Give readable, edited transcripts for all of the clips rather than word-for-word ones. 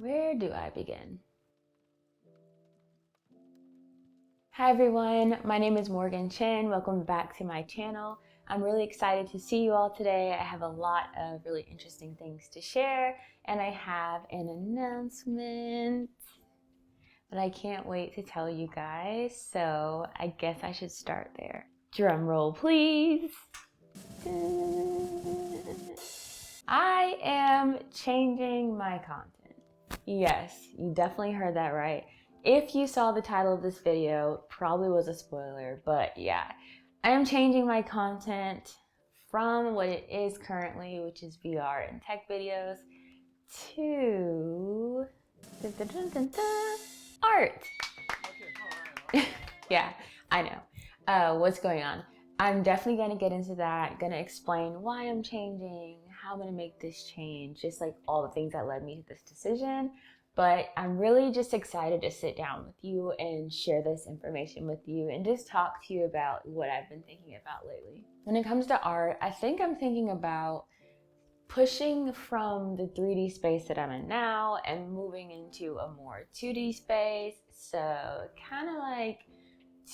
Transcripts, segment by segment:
Where do I begin? Hi everyone, my name is Morgan Chin. Welcome back to my channel. I'm really excited to see you all today. I have a lot of really interesting things to share, and I have an announcement that I can't wait to tell you guys. So I guess I should start there. Drum roll, please. I am changing my content. Yes, you definitely heard that right. If you saw the title of this video, it probably was a spoiler, but yeah. I am changing my content from what it is currently, which is VR and tech videos, to art. Yeah, I know. What's going on? I'm definitely going to get into that, going to explain why I'm changing, how I'm going to make this change, just like all the things that led me to this decision. But I'm really just excited to sit down with you and share this information with you and just talk to you about what I've been thinking about lately. When it comes to art, I think I'm thinking about pushing from the 3D space that I'm in now and moving into a more 2D space. So kind of like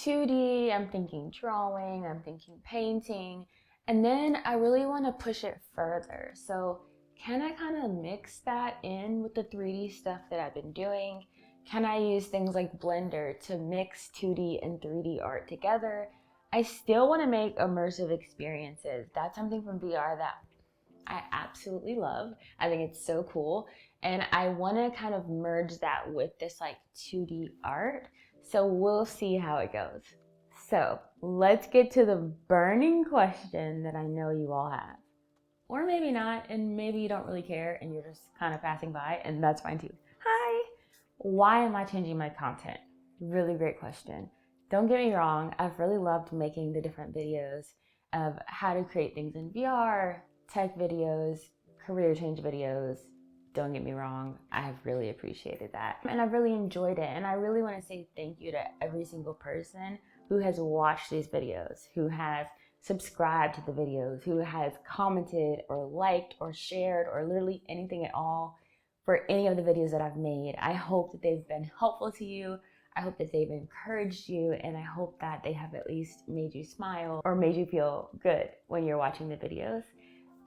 2D, I'm thinking drawing, I'm thinking painting, and then I really want to push it further. So can I kind of mix that in with the 3D stuff that I've been doing? Can I use things like Blender to mix 2D and 3D art together? I still want to make immersive experiences. That's something from VR that I absolutely love. I think it's so cool. And I want to kind of merge that with this like 2D art. So we'll see how it goes. So let's get to the burning question that I know you all have. Or maybe not, and maybe you don't really care and you're just kind of passing by, and that's fine too. Hi! Why am I changing my content? Really great question. Don't get me wrong, I've really loved making the different videos of how to create things in VR, tech videos, career change videos. Don't get me wrong, I've really appreciated that. And I've really enjoyed it. And I really want to say thank you to every single person who has watched these videos, who has subscribed to the videos, who has commented or liked or shared or literally anything at all for any of the videos that I've made. I hope that they've been helpful to you. I hope that they've encouraged you, and I hope that they have at least made you smile or made you feel good when you're watching the videos.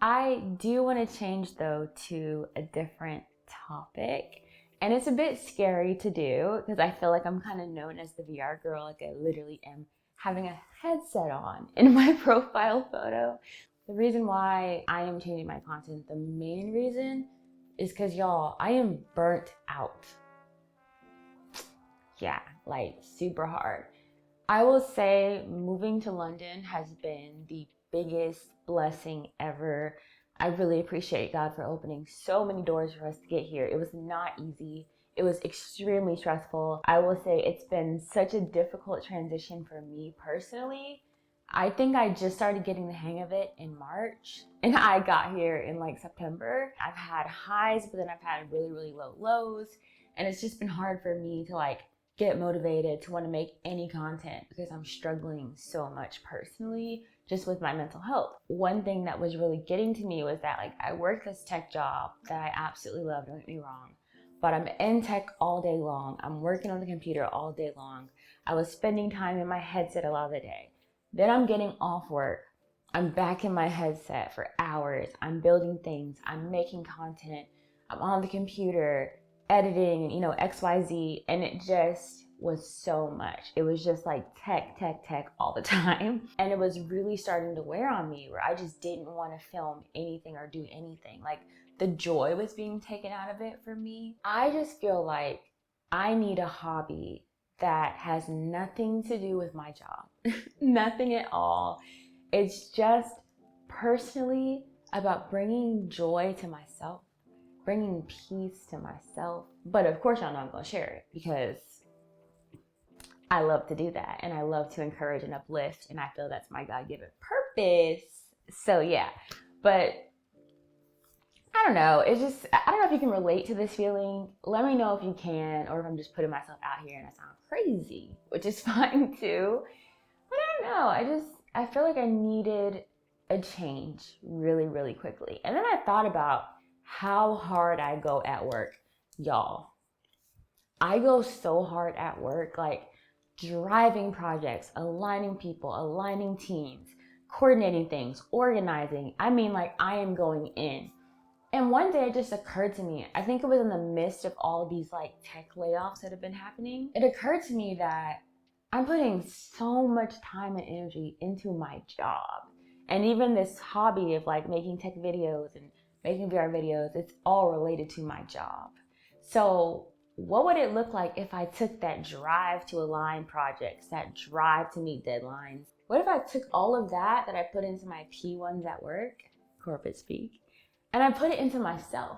I do want to change though to a different topic, and it's a bit scary to do because I feel like I'm kind of known as the VR girl. Like I literally am having a headset on in my profile photo. The reason why I am changing my content, the main reason, is because y'all, I am burnt out. Yeah, like super hard. I will say moving to London has been the biggest blessing ever. I really appreciate God for opening so many doors for us to get here. It was not easy. It was extremely stressful. I will say it's been such a difficult transition for me personally. I think I just started getting the hang of it in March, and I got here in like September. I've had highs, but then I've had really, really low lows, and it's just been hard for me to like get motivated to want to make any content because I'm struggling so much personally just with my mental health. One thing that was really getting to me was that like I work this tech job that I absolutely love, don't get me wrong, but I'm in tech all day long. I'm working on the computer all day long. I was spending time in my headset a lot of the day. Then I'm getting off work. I'm back in my headset for hours. I'm building things. I'm making content. I'm on the computer editing, XYZ, and it just was so much. It was just like tech all the time. And it was really starting to wear on me where I just didn't want to film anything or do anything. Like the joy was being taken out of it for me. I just feel like I need a hobby that has nothing to do with my job. Nothing at all. It's just personally about bringing joy to myself, bringing peace to myself. But of course, y'all know I'm gonna share it because I love to do that and I love to encourage and uplift, and I feel that's my God-given purpose. So yeah, but I don't know. It's just, I don't know if you can relate to this feeling. Let me know if you can, or if I'm just putting myself out here and I sound crazy, which is fine too. But I don't know. I feel like I needed a change really, really quickly. And then I thought about how hard I go at work Y'all, I go so hard at work, like driving projects, aligning people, aligning teams, coordinating things, organizing. I mean, like, I am going in. And one day it just occurred to me, I think it was in the midst of all of these like tech layoffs that have been happening. It occurred to me that I'm putting so much time and energy into my job. And even this hobby of like making tech videos and making VR videos, it's all related to my job. So what would it look like if I took that drive to align projects, that drive to meet deadlines? What if I took all of that I put into my P1s at work, corporate speak, and I put it into myself,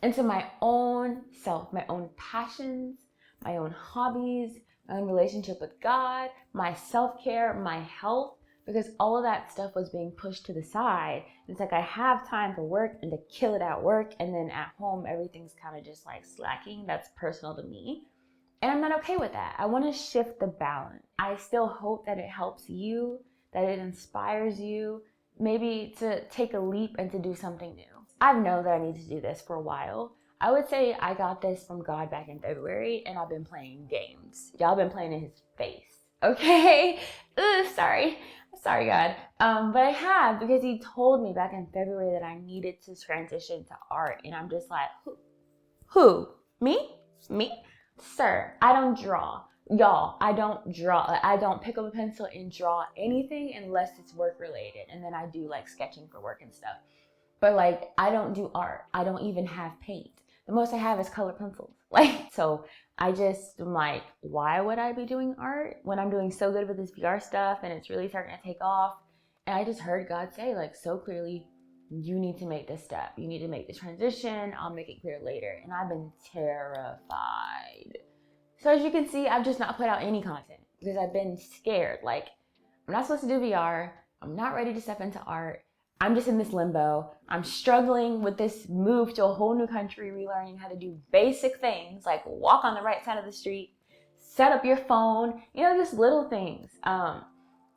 into my own self, my own passions, my own hobbies, my own relationship with God, my self-care, my health, because all of that stuff was being pushed to the side. It's like I have time for work and to kill it at work, and then at home, everything's kind of just like slacking. That's personal to me. And I'm not okay with that. I want to shift the balance. I still hope that it helps you, that it inspires you, maybe to take a leap and to do something new. I know that I need to do this for a while. I would say I got this from God back in February, and I've been playing games. Y'all been playing in his face, okay? Sorry, God. But I have, because he told me back in February that I needed to transition to art, and I'm just like, who? Me? Sir, I don't draw. Y'all, I don't draw. I don't pick up a pencil and draw anything unless it's work related. And then I do like sketching for work and stuff. But like, I don't do art. I don't even have paint. The most I have is colored pencils. Like, so I just am like, why would I be doing art when I'm doing so good with this VR stuff and it's really starting to take off? And I just heard God say like so clearly, you need to make this step. You need to make this transition. I'll make it clear later. And I've been terrified. So as you can see, I've just not put out any content because I've been scared. Like, I'm not supposed to do VR. I'm not ready to step into art. I'm just in this limbo. I'm struggling with this move to a whole new country, relearning how to do basic things like walk on the right side of the street, set up your phone, just little things.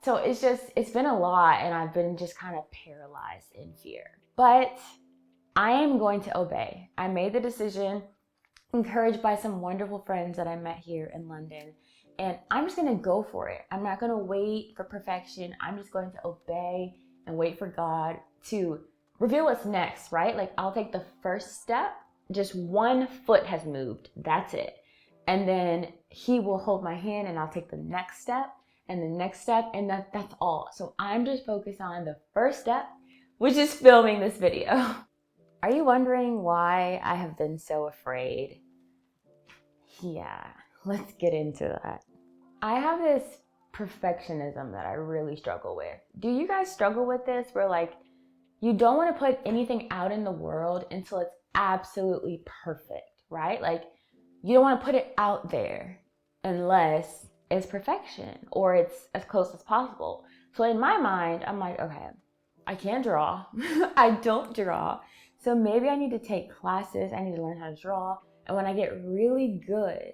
So it's been a lot, and I've been just kind of paralyzed in fear. But I am going to obey. I made the decision, encouraged by some wonderful friends that I met here in London, and I'm just going to go for it. I'm not going to wait for perfection. I'm just going to obey and wait for God to reveal what's next, right? Like, I'll take the first step. Just one foot has moved. That's it. And then he will hold my hand, and I'll take the next step and the next step, and that's all. So I'm just focused on the first step, which is filming this video. Are you wondering why I have been so afraid? Yeah, let's get into that. I have this perfectionism that I really struggle with. Do you guys struggle with this where like you don't want to put anything out in the world until it's absolutely perfect, right? Like you don't want to put it out there unless it's perfection or it's as close as possible. So in my mind, I'm like, okay, I can't draw. I don't draw. So maybe I need to take classes. I need to learn how to draw. And when I get really good,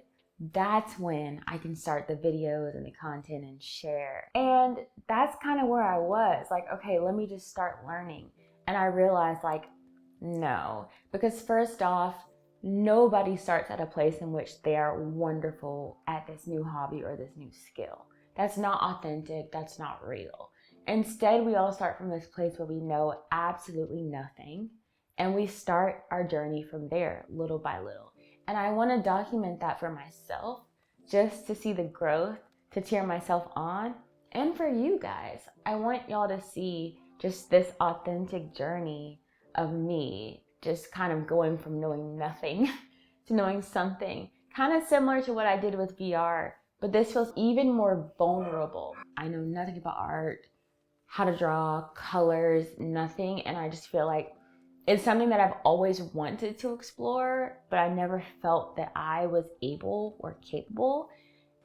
that's when I can start the videos and the content and share. And that's kind of where I was like, okay, let me just start learning. And I realized like, no, because first off, nobody starts at a place in which they are wonderful at this new hobby or this new skill. That's not authentic. That's not real. Instead, we all start from this place where we know absolutely nothing. And we start our journey from there, little by little. And I want to document that for myself, just to see the growth, to cheer myself on. And for you guys, I want y'all to see just this authentic journey of me, just kind of going from knowing nothing to knowing something. Kind of similar to what I did with VR, but this feels even more vulnerable. I know nothing about art, how to draw, colors, nothing. And I just feel like it's something that I've always wanted to explore, but I never felt that I was able or capable.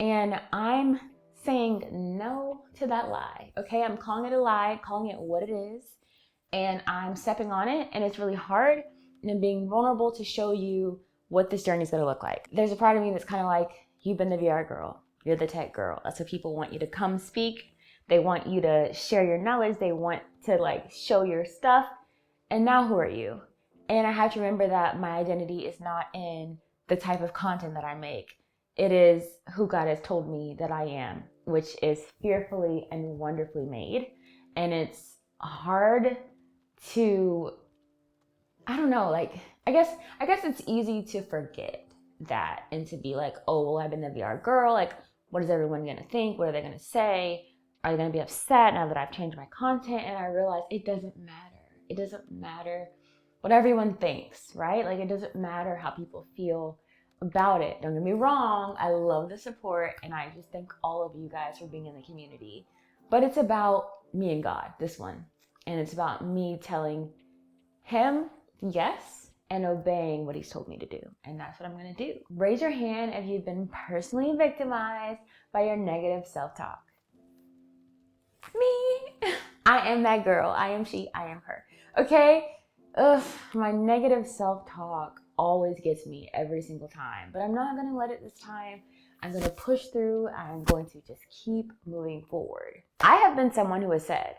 And I'm saying no to that lie, okay? I'm calling it a lie, calling it what it is, and I'm stepping on it, and it's really hard, and I'm being vulnerable to show you what this journey is gonna look like. There's a part of me that's kind of like, you've been the VR girl, you're the tech girl. That's what people want you to come speak. They want you to share your knowledge. They want to like show your stuff. And now who are you? And I have to remember that my identity is not in the type of content that I make. It is who God has told me that I am, which is fearfully and wonderfully made. And it's hard to, I don't know, like, I guess it's easy to forget that and to be like, oh, well, I've been the VR girl. Like, what is everyone going to think? What are they going to say? Are they going to be upset now that I've changed my content? And I realized it doesn't matter. It doesn't matter what everyone thinks, right? Like, it doesn't matter how people feel about it. Don't get me wrong. I love the support, and I just thank all of you guys for being in the community. But it's about me and God, this one. And it's about me telling him yes and obeying what he's told me to do. And that's what I'm going to do. Raise your hand if you've been personally victimized by your negative self-talk. Me. I am that girl. I am she. I am her. Okay? Ugh, my negative self-talk always gets me every single time. But I'm not going to let it this time. I'm going to push through. I'm going to just keep moving forward. I have been someone who has said,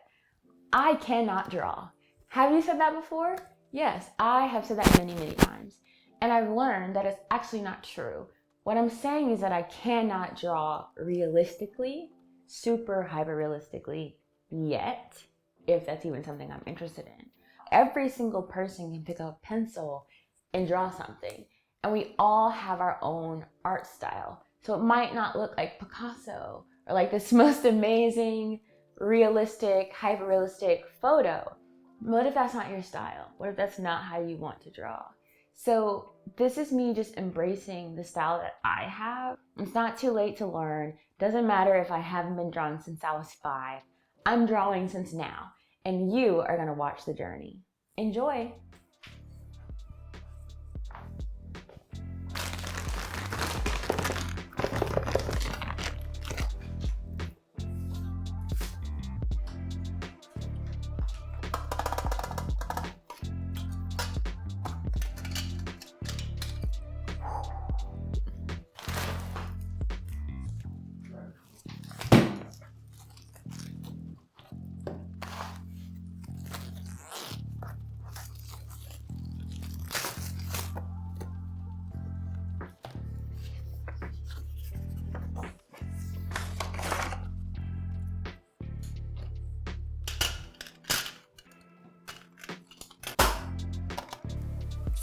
I cannot draw. Have you said that before? Yes, I have said that many, many times. And I've learned that it's actually not true. What I'm saying is that I cannot draw realistically, super hyper realistically yet, if that's even something I'm interested in. Every single person can pick up a pencil and draw something. And we all have our own art style. So it might not look like Picasso or like this most amazing, realistic, hyper realistic photo. What if that's not your style? What if that's not how you want to draw? So this is me just embracing the style that I have. It's not too late to learn. Doesn't matter if I haven't been drawing since I was 5. I'm drawing since now, and you are going to watch the journey. Enjoy.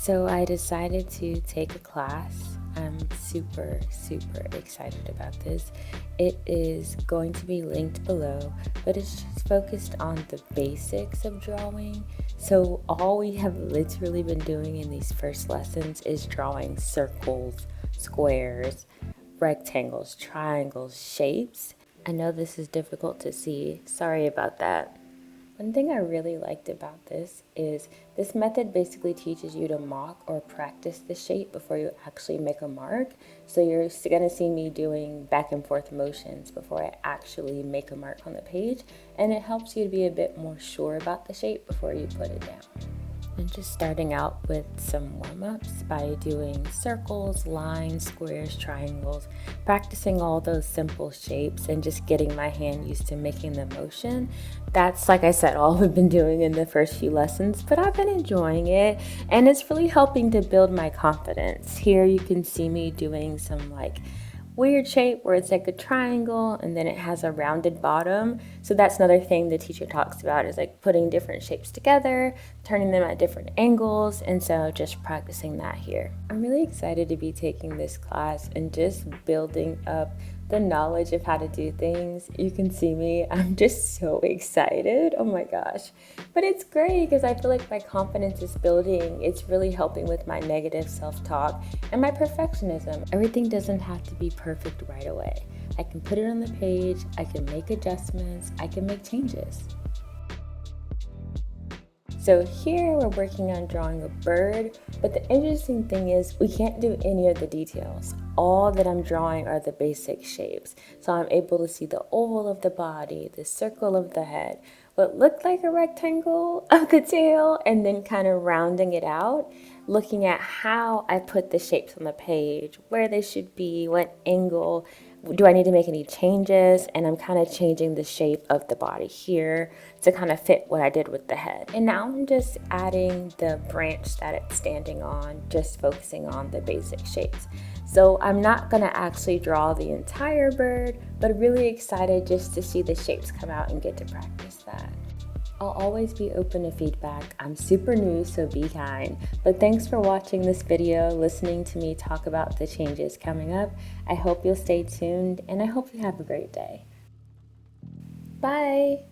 So I decided to take a class. I'm super, super excited about this. It is going to be linked below, but it's just focused on the basics of drawing. So all we have literally been doing in these first lessons is drawing circles, squares, rectangles, triangles, shapes. I know this is difficult to see. Sorry about that. One thing I really liked about this is this method basically teaches you to mock or practice the shape before you actually make a mark. So you're going to see me doing back and forth motions before I actually make a mark on the page. And it helps you to be a bit more sure about the shape before you put it down. And just starting out with some warm-ups by doing circles, lines, squares, triangles, practicing all those simple shapes and just getting my hand used to making the motion. That's, like I said, all we've been doing in the first few lessons, but I've been enjoying it and it's really helping to build my confidence. Here you can see me doing some like weird shape where it's like a triangle and then it has a rounded bottom. So that's another thing the teacher talks about is like putting different shapes together, turning them at different angles, and so just practicing that here. I'm really excited to be taking this class and just building up the knowledge of how to do things. You can see me, I'm just so excited. Oh my gosh. But it's great because I feel like my confidence is building. It's really helping with my negative self-talk and my perfectionism. Everything doesn't have to be perfect right away. I can put it on the page, I can make adjustments, I can make changes. So here we're working on drawing a bird, but the interesting thing is we can't do any of the details. All that I'm drawing are the basic shapes. So I'm able to see the oval of the body, the circle of the head, what looked like a rectangle of the tail, and then kind of rounding it out. looking at how I put the shapes on the page, where they should be, what angle, do I need to make any changes? And I'm kind of changing the shape of the body here to kind of fit what I did with the head. And now I'm just adding the branch that it's standing on, just focusing on the basic shapes. So I'm not gonna actually draw the entire bird, but really excited just to see the shapes come out and get to practice that. I'll always be open to feedback. I'm super new, so be kind. But thanks for watching this video, listening to me talk about the changes coming up. I hope you'll stay tuned, and I hope you have a great day. Bye!